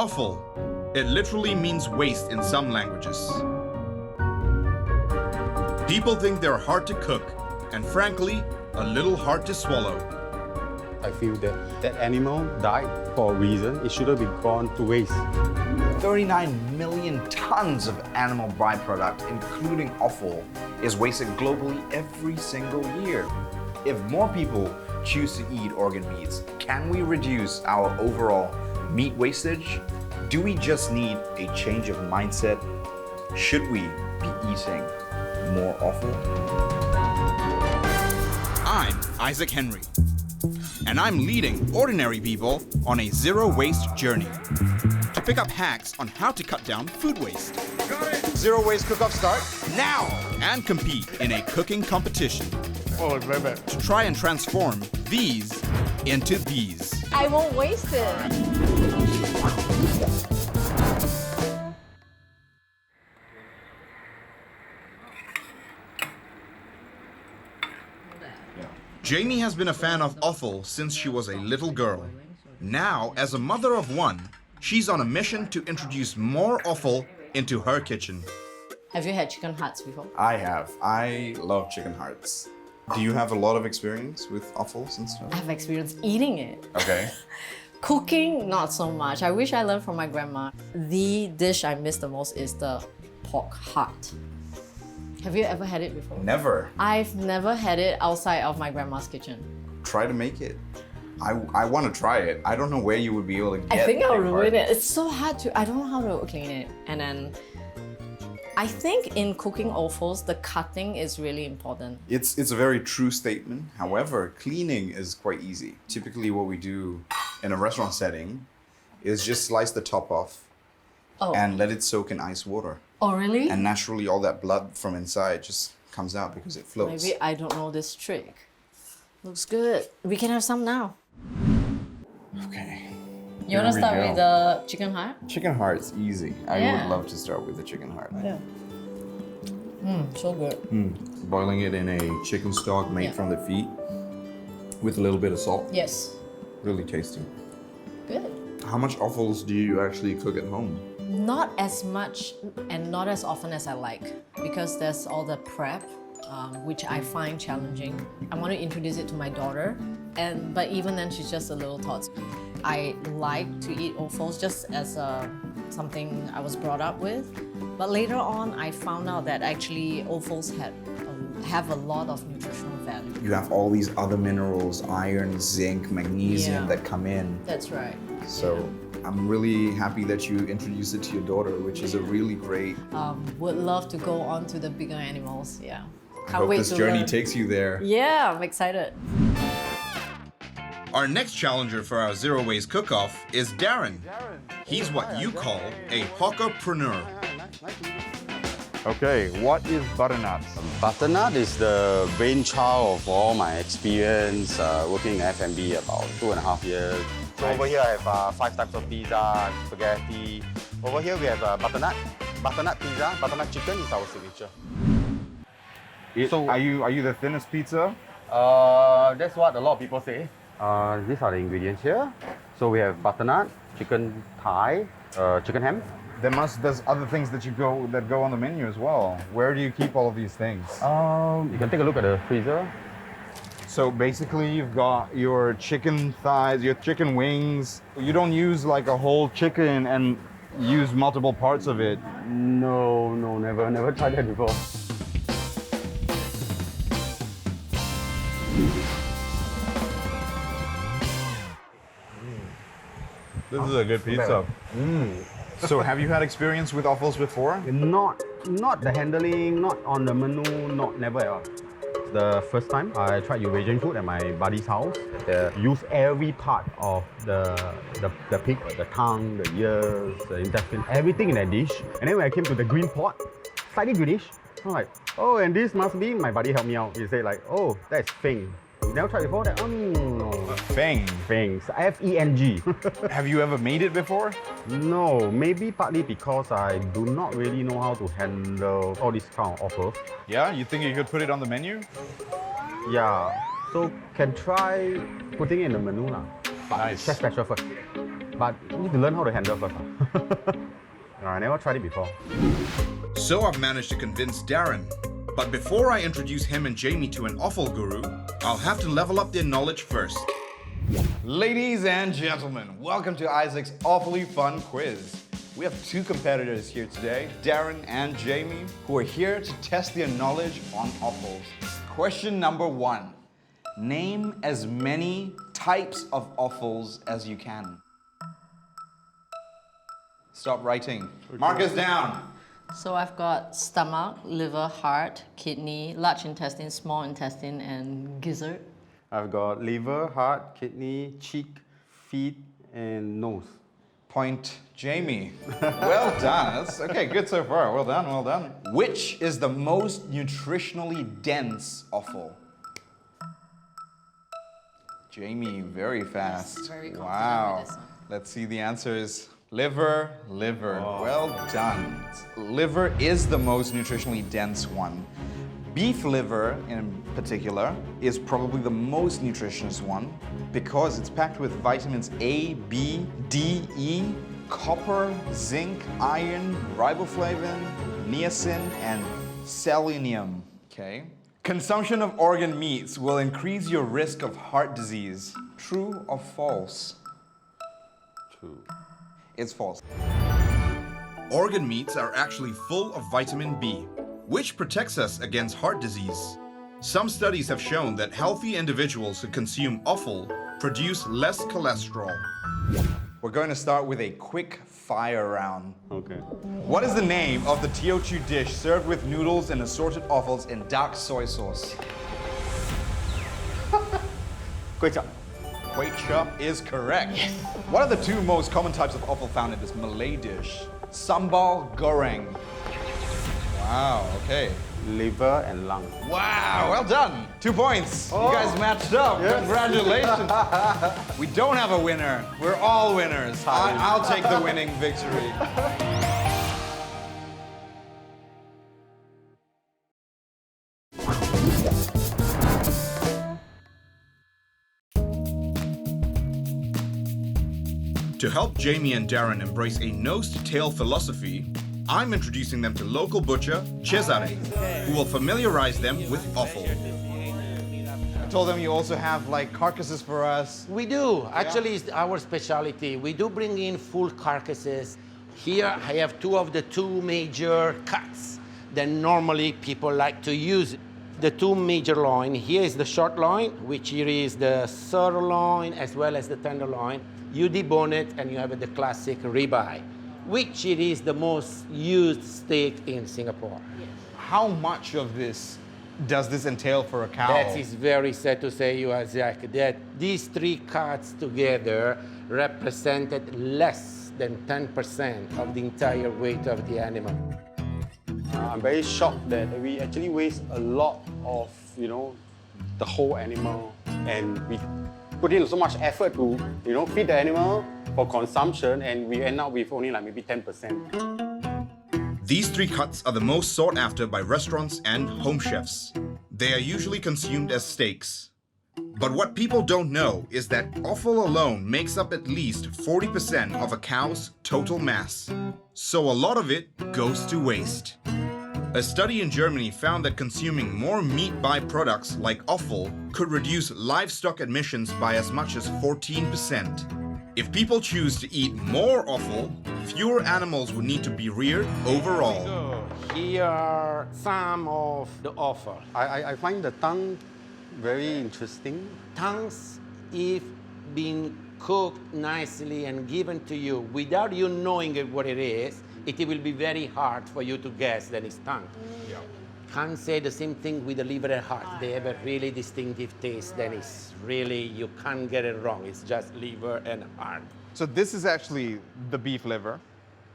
Offal. It literally means waste in some languages. People think they're hard to cook, and frankly, a little hard to swallow. I feel that that animal died for a reason. It shouldn't be gone to waste. 39 million tons of animal byproduct, including offal, is wasted globally every single year. If more people choose to eat organ meats, can we reduce our overall meat wastage? Do we just need a change of mindset? Should we be eating more offal? I'm Isaac Henry, and I'm leading ordinary people on a zero-waste journey to pick up hacks on how to cut down food waste. Zero waste cook-off start now! And compete in a cooking competition Oh, baby. to try and transform these into these. I won't waste it. Jamie has been a fan of offal since she was a little girl. Now, as a mother of one, she's on a mission to introduce more offal into her kitchen. Have you had chicken hearts before? I have. I love chicken hearts. Do you have a lot of experience with offals and stuff? I have experience eating it. Okay. Cooking, not so much. I wish I learned from my grandma. The dish I miss the most is the pork heart. Have you ever had it before? Never. I've never had it outside of my grandma's kitchen. Try to make it. I want to try it. I don't know where you would be able to get I think I'll pig ruin heart. it. It's so hard to, I don't know how to clean it. And then I think in cooking offals, the cutting is really important. It's a very true statement. However, cleaning is quite easy. Typically what we do in a restaurant setting is just slice the top off Oh, and let it soak in ice water. oh really? And naturally all that blood from inside just comes out because it floats. Maybe I don't know this trick. Looks good. We can have some now. Okay. You want to Here we start go. with the chicken heart? Chicken heart's easy. I Yeah. would love to start with the chicken heart. Yeah. So good. Boiling it in a chicken stock made Yeah. from the feet with a little bit of salt. Yes. Really tasty. Good. How much offals do you actually cook at home? Not as much and not as often as I like because there's all the prep, which I find challenging. I want to introduce it to my daughter, but even then she's just a little tot. I like to eat offals just as something I was brought up with, but later on I found out that actually offals have a lot of nutritional value. You have all these other minerals, iron, zinc, magnesium Yeah. that come in. That's right. So I'm really happy that you introduced it to your daughter, which is a really great. Would love to go on to the bigger animals. Yeah. I Can't hope wait this to journey learn. takes you there. Yeah, I'm excited. Our next challenger for our Zero Waste Cook-Off is Darren. He's what you call a hawkerpreneur. Okay, what is butternut? Butternut is the brainchild of all my experience working in F&B about 2.5 years. So over here I have 5 types of pizza, spaghetti. Over here we have butternut pizza, butternut chicken is our signature. So, are you the thinnest pizza? That's what a lot of people say. These are the ingredients here. So we have butternut, chicken thigh, chicken ham. There's other things that go on the menu as well. Where do you keep all of these things? You can take a look at the freezer. So basically you've got your chicken thighs, your chicken wings. You don't use like a whole chicken and use multiple parts of it. No, never tried that before. This is a good pizza. So have you had experience with offals before? Not the handling, not on the menu, never at all. The first time I tried Eurasian food at my buddy's house, they use every part of the pig, the tongue, the ears, the intestine, everything in that dish. And then when I came to the green pot, slightly greenish, I'm like, oh, and this must be, my buddy helped me out. He said like, oh, that's feng. You never tried before? That? No. Feng. Feng, F-E-N-G. Have you ever made it before? No, maybe partly because I do not really know how to handle all these kind of offers. Yeah, you think you could put it on the menu? Yeah, so can try putting it in the menu lah. But Nice. chef special first. But you need to learn how to handle first. I never tried it before. So I've managed to convince Darren. But before I introduce him and Jamie to an offal guru, I'll have to level up their knowledge first. Ladies and gentlemen, welcome to Isaac's Awfully Fun Quiz. We have two competitors here today, Darren and Jamie, who are here to test their knowledge on offals. Question number 1. Name as many types of offals as you can. Stop writing. Mark us down. So I've got stomach, liver, heart, kidney, large intestine, small intestine, and gizzard. I've got liver, heart, kidney, cheek, feet, and nose. Point Jamie. Well done. That's okay, good so far. Well done, well done. Which is the most nutritionally dense offal? Jamie, very fast. Very confident wow. with this one. Let's see the answers. Liver. Well done. Liver is the most nutritionally dense one. Beef liver, in particular, is probably the most nutritious one because it's packed with vitamins A, B, D, E, copper, zinc, iron, riboflavin, niacin, and selenium. Okay. Consumption of organ meats will increase your risk of heart disease. True or false? True. It's false. Organ meats are actually full of vitamin B, which protects us against heart disease. Some studies have shown that healthy individuals who consume offal produce less cholesterol. We're going to start with a quick fire round. Okay. What is the name of the Teochew dish served with noodles and assorted offals and dark soy sauce? Kway chap. Kway chap is correct. Yes. What are the two most common types of offal found in this Malay dish? Sambal goreng. Wow, okay. Liver and lung. Wow, well done. 2 points. You guys matched up. Yes. Congratulations. We don't have a winner. We're all winners. I'll take the winning victory. To help Jamie and Darren embrace a nose-to-tail philosophy, I'm introducing them to local butcher Cesare, who will familiarize them with offal. I told them you also have like carcasses for us. We do. Actually, it's our specialty. We do bring in full carcasses. Here, I have two of the two major cuts that normally people like to use. The two major loin. Here is the short loin, which here is the sirloin as well as the tenderloin. You debone it and you have the classic ribeye, which it is the most used steak in Singapore. How much of this does this entail for a cow? That is very sad to say, you Isaac, that these three cuts together represented less than 10% of the entire weight of the animal. I'm very shocked that we actually waste a lot of, the whole animal, and we put in so much effort to, feed the animal for consumption, and we end up with only like maybe 10%. These three cuts are the most sought after by restaurants and home chefs. They are usually consumed as steaks. But what people don't know is that offal alone makes up at least 40% of a cow's total mass. So a lot of it goes to waste. A study in Germany found that consuming more meat byproducts like offal could reduce livestock emissions by as much as 14%. If people choose to eat more offal, fewer animals would need to be reared overall. Here are some of the offal. I find the tongue very interesting. Tongues, if being cooked nicely and given to you without you knowing what it is, it will be very hard for you to guess that it's tongue. Yeah. Can't say the same thing with the liver and heart. They have a really distinctive taste that is really, you can't get it wrong. It's just liver and heart. So this is actually the beef liver.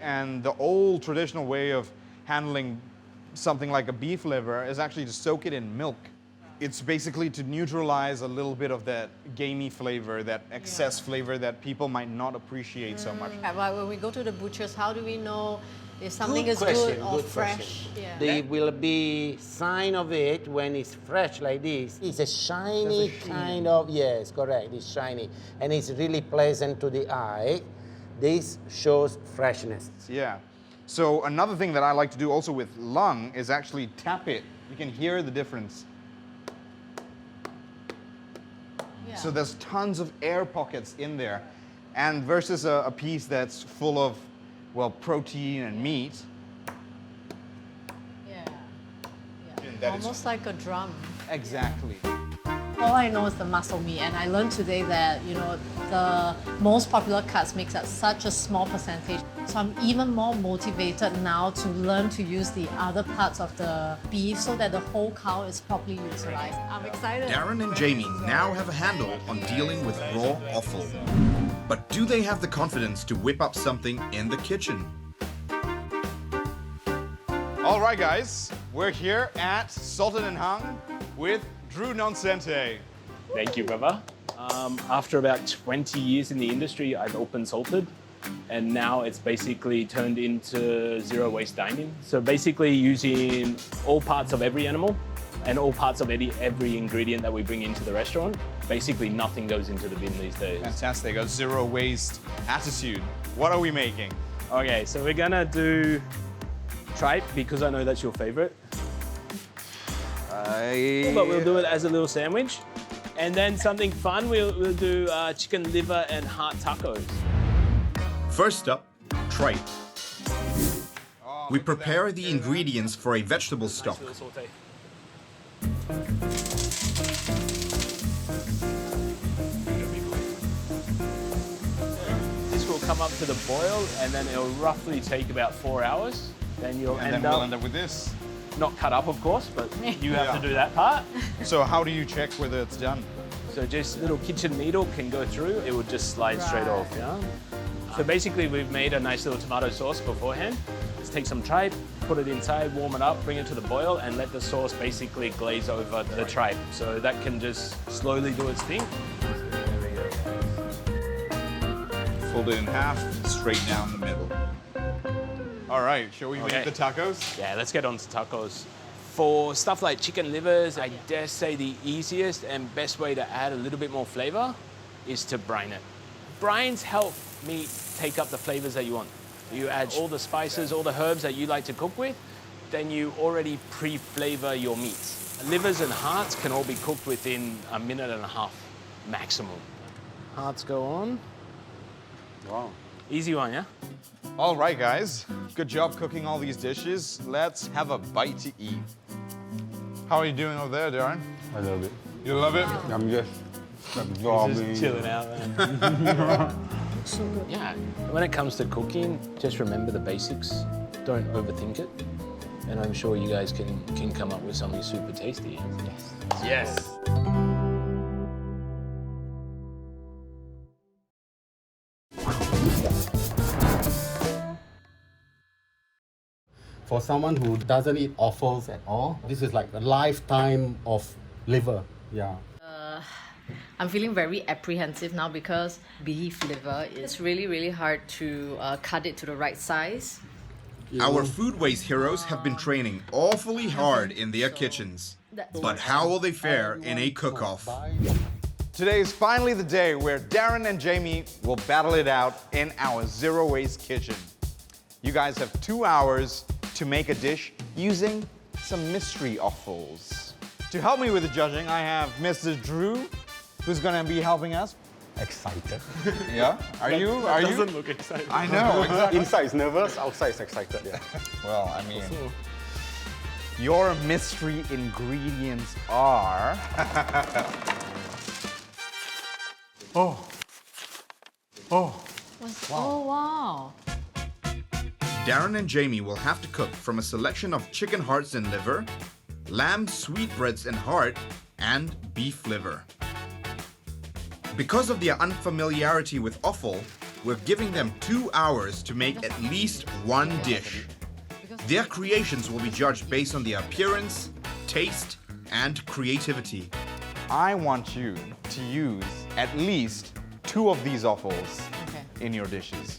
And the old traditional way of handling something like a beef liver is actually to soak it in milk. It's basically to neutralize a little bit of that gamey flavor, that excess flavor that people might not appreciate so much. But when we go to the butchers, how do we know if something Good is question, good or good fresh? question. Yeah. There will be sign of it when it's fresh like this. It's a shiny kind of, yes, correct, it's shiny. And it's really pleasant to the eye. This shows freshness. Yeah. So another thing that I like to do also with lung is actually tap it. You can hear the difference. Yeah. So there's tons of air pockets in there. And versus a piece that's full of, well, protein and meat. Yeah. That is- Almost like a drum. Exactly. All I know is the muscle meat, and I learned today that the most popular cuts makes up such a small percentage. So I'm even more motivated now to learn to use the other parts of the beef so that the whole cow is properly utilized. I'm excited. Darren and Jamie now have a handle on dealing with raw offal. But do they have the confidence to whip up something in the kitchen? All right, guys. We're here at Salted and Hung with Drew Nonsente. Thank you, brother. After about 20 years in the industry, I've opened Salted, and now it's basically turned into zero waste dining. So basically using all parts of every animal and all parts of every ingredient that we bring into the restaurant. Basically nothing goes into the bin these days. Fantastic. A zero waste attitude. What are we making? Okay, so we're gonna do tripe because I know that's your favorite. But we'll do it as a little sandwich. And then something fun, we'll do chicken liver and heart tacos. First up, tripe. We prepare the ingredients for a vegetable stock. Nice little saute. This will come up to the boil, and then it'll roughly take about 4 hours. Then you'll And then we'll end up with this. not cut up, of course, but you have to do that part. So how do you check whether it's done? So just a little kitchen needle can go through, it will just slide straight off, yeah? So basically we've made a nice little tomato sauce beforehand. Let's take some tripe, put it inside, warm it up, bring it to the boil, and let the sauce basically glaze over the tripe. So that can just slowly do its thing. Fold it in half, straight down the middle. All right, shall we Okay. make the tacos? Yeah, let's get on to tacos. For stuff like chicken livers, I dare say the easiest and best way to add a little bit more flavor is to brine it. Brines help meat take up the flavors that you want. You add all the spices, all the herbs that you like to cook with, then you already pre-flavor your meats. Livers and hearts can all be cooked within a minute and a half maximum. Hearts go on. Wow. Easy one, yeah? All right, guys. Good job cooking all these dishes. Let's have a bite to eat. How are you doing over there, Darren? I love it. You love it? I'm just absorbing. Just chilling out, man. Yeah, when it comes to cooking, just remember the basics. Don't overthink it. And I'm sure you guys can come up with something super tasty. Yes. Yes. For someone who doesn't eat offals at all, this is like a lifetime of liver. Yeah. I'm feeling very apprehensive now because beef liver is really, really hard to cut it to the right size. Our food waste heroes have been training awfully hard in their kitchens. But how will they fare in a cook-off? Today is finally the day where Darren and Jamie will battle it out in our zero waste kitchen. You guys have 2 hours to make a dish using some mystery offals. To help me with the judging, I have Mr. Drew, who's gonna be helping us. Excited. Yeah? Are you? Doesn't look exciting. I know, exactly. Inside is nervous, outside is excited. Yeah. Well, I mean, your mystery ingredients are... Oh, wow. Darren and Jamie will have to cook from a selection of chicken hearts and liver, lamb sweetbreads and heart, and beef liver. Because of their unfamiliarity with offal, we're giving them 2 hours to make at least one dish. Their creations will be judged based on their appearance, taste, and creativity. I want you to use at least 2 of these offals in your dishes.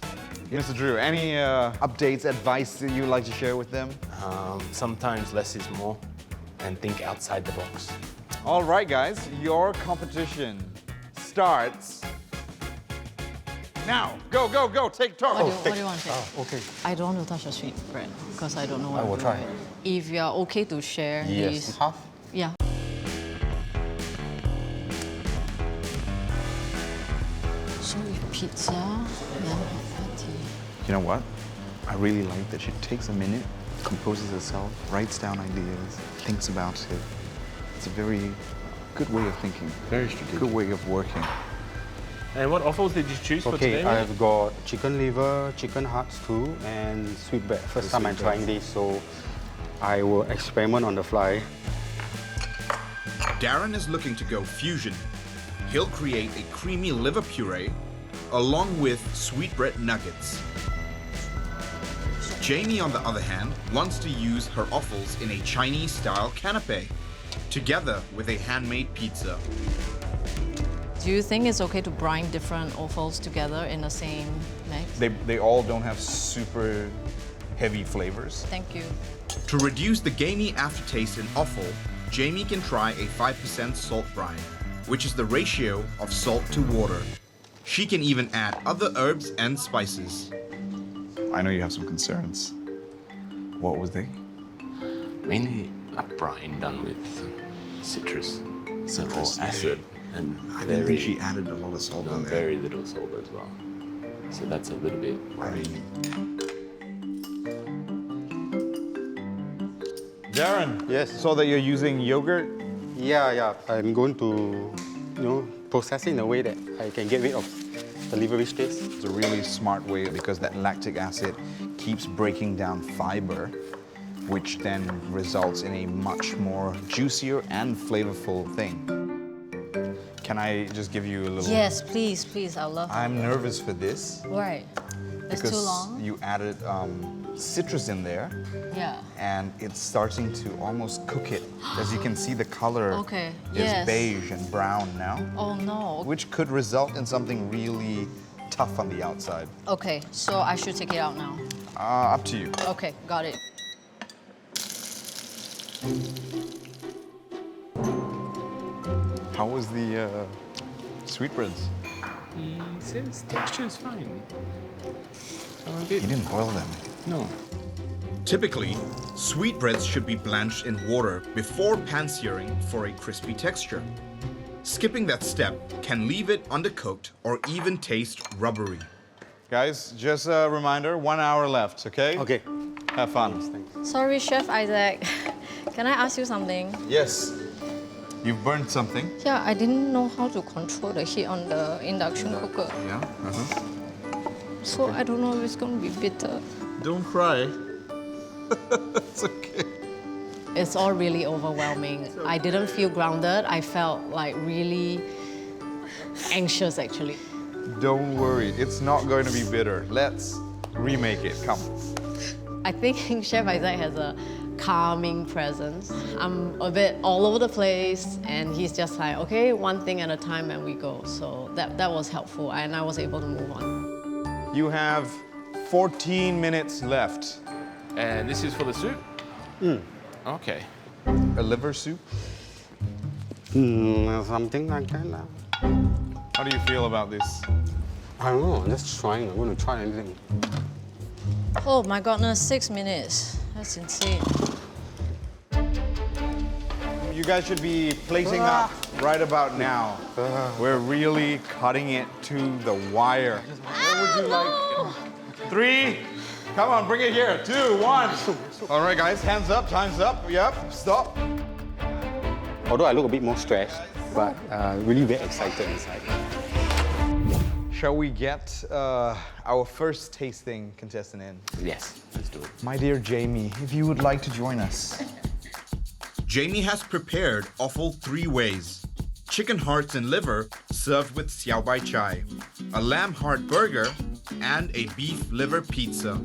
Mr. Drew, any updates, advice that you'd like to share with them? Sometimes less is more, and think outside the box. All right, guys, your competition starts Now, go, go, go, take turn. What do you want to take? Okay. I don't want to touch the sweet bread because I don't know what I will to do try. with it. If you're okay to share these. Half. Yeah. So with pizza, yum patty. You know what? I really like that she takes a minute, composes herself, writes down ideas, thinks about it. It's a very good way of thinking. Very strategic. Good way of working. And what offals did you choose for Okay, today? I've got chicken liver, chicken hearts too, and sweet bread. First time I'm trying this, so I will experiment on the fly. Darren is looking to go fusion. He'll create a creamy liver puree along with sweetbread nuggets. Jamie, on the other hand, wants to use her offals in a Chinese-style canapé, together with a handmade pizza. Do you think it's okay to brine different offals together in the same mix? They all don't have super heavy flavors. Thank you. To reduce the gamey aftertaste in offal, Jamie can try a 5% salt brine, which is the ratio of salt to water. She can even add other herbs and spices. I know you have some concerns. What was they? Mainly a brine done with citrus, or acid, and I didn't think she added a lot of salt on there. very little salt as well. So that's a little bit. Darren. Yes. So that you're using yogurt. Yeah. I'm going to, process it in a way that I can get rid of the liverish taste. It's a really smart way because that lactic acid keeps breaking down fiber, which then results in a much more juicier and flavorful thing. Can I just give you a little? Yes, please, I'd love to. I'm nervous for this Right. It's because too long? you added citrus in there, Yeah. and it's starting to almost cook it. As you can see, the color Okay, is yes. beige and brown now, Oh no. which could result in something really tough on the outside. Okay, so I should take it out now. Up to you. Okay, got it. How was the sweetbreads? He says texture's fine. You didn't boil them. No. Typically, sweetbreads should be blanched in water before pan-searing for a crispy texture. Skipping that step can leave it undercooked or even taste rubbery. Guys, just a reminder, 1 hour left, okay? Okay. Have fun. Sorry, Chef Isaac. Can I ask you something? Yes. You've burned something. Yeah, I didn't know how to control the heat on the induction cooker. Yeah? So I don't know if it's going to be bitter. Don't cry. It's okay. It's all really overwhelming. I didn't feel grounded. I felt like really anxious actually. Don't worry, it's not going to be bitter. Let's remake it. Come. I think Chef Isaac has a calming presence. I'm a bit all over the place and he's just like, okay, one thing at a time and we go. So that was helpful and I was able to move on. You have 14 minutes left. And this is for the soup? Okay. A liver soup? Something like that. How do you feel about this? I don't know, I'm just trying. I'm going to try anything. Oh my goodness, 6 minutes. That's insane. You guys should be plating up right about now. We're really cutting it to the wire. What would you like? 3. Come on, bring it here. 2, 1. All right, guys, hands up, time's up. Yep, stop. Although I look a bit more stressed, but really very excited inside. Shall we get our first tasting contestant in? Yes, let's do it. My dear Jamie, if you would like to join us. Jamie has prepared offal 3 ways. Chicken hearts and liver served with xiao bai chai, a lamb heart burger, and a beef liver pizza.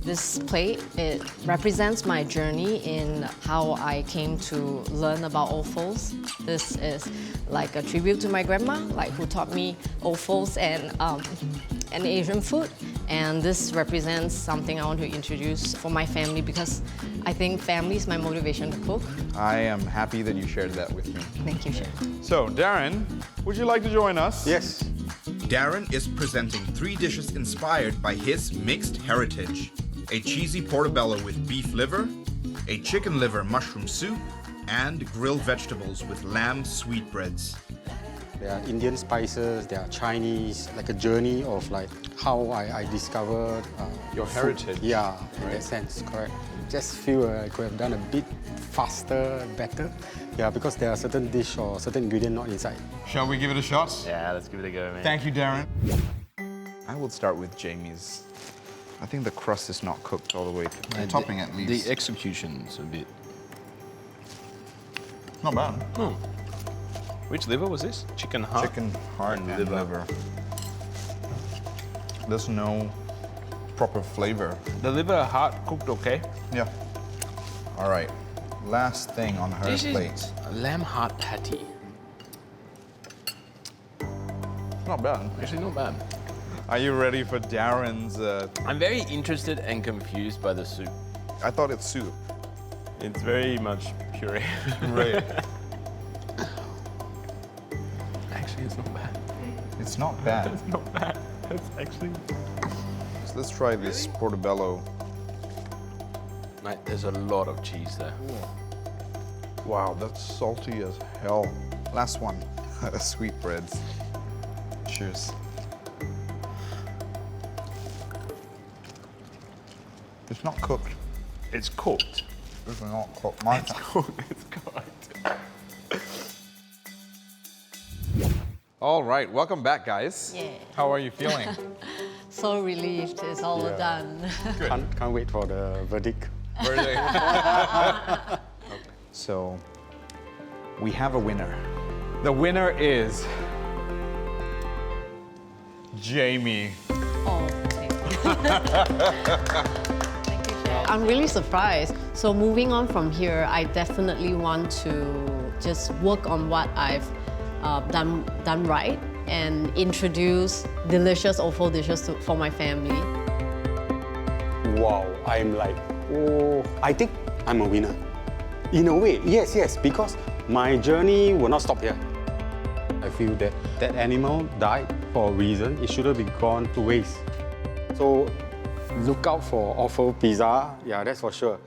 This plate, it represents my journey in how I came to learn about offals. This is like a tribute to my grandma, like who taught me offals and Asian food. And this represents something I want to introduce for my family because I think family is my motivation to cook. I am happy that you shared that with me. Thank you, Chef. So, Darren, would you like to join us? Yes. Darren is presenting 3 dishes inspired by his mixed heritage: a cheesy portobello with beef liver, a chicken liver mushroom soup, and grilled vegetables with lamb sweetbreads. There are Indian spices, there are Chinese, like a journey of like how I discovered Your food. heritage. Yeah, in that sense, correct. Just feel I could have done a bit faster, better. Yeah, because there are certain dish or certain ingredient not inside. Shall we give it a shot? Yeah, let's give it a go, man. Thank you, Darren. I will start with Jamie's. I think the crust is not cooked all the way through. The topping at least. The execution's a bit. Not bad. Which liver was this? Chicken heart? Chicken heart and liver. There's no proper flavor. The liver heart cooked okay. Yeah. All right. Last thing on her This plate. is a lamb heart patty. Not bad. Actually, not bad. Are you ready for Darren's? I'm very interested and confused by the soup. I thought it's soup. It's very much puree. Right. Actually, it's not bad. It's not bad. It's not bad. It's actually. So let's try this portobello. Mate, there's a lot of cheese there. Wow, that's salty as hell. Last one. Sweetbreads. Cheers. It's not cooked. It's cooked. This is not cooked. Mine. It's cooked. It's cooked. All right, welcome back, guys. Yeah. How are you feeling? So relieved it's all done. Can't wait for the verdict. Where are they? So, we have a winner. The winner is Jamie. Oh, okay. Thank you, Chef. I'm really surprised. So moving on from here, I definitely want to just work on what I've done right and introduce delicious offal dishes for my family. Wow, I'm like, oh, I think I'm a winner. In a way, yes, because my journey will not stop here. I feel that that animal died for a reason. It shouldn't be gone to waste. So look out for offal pizza. Yeah, that's for sure.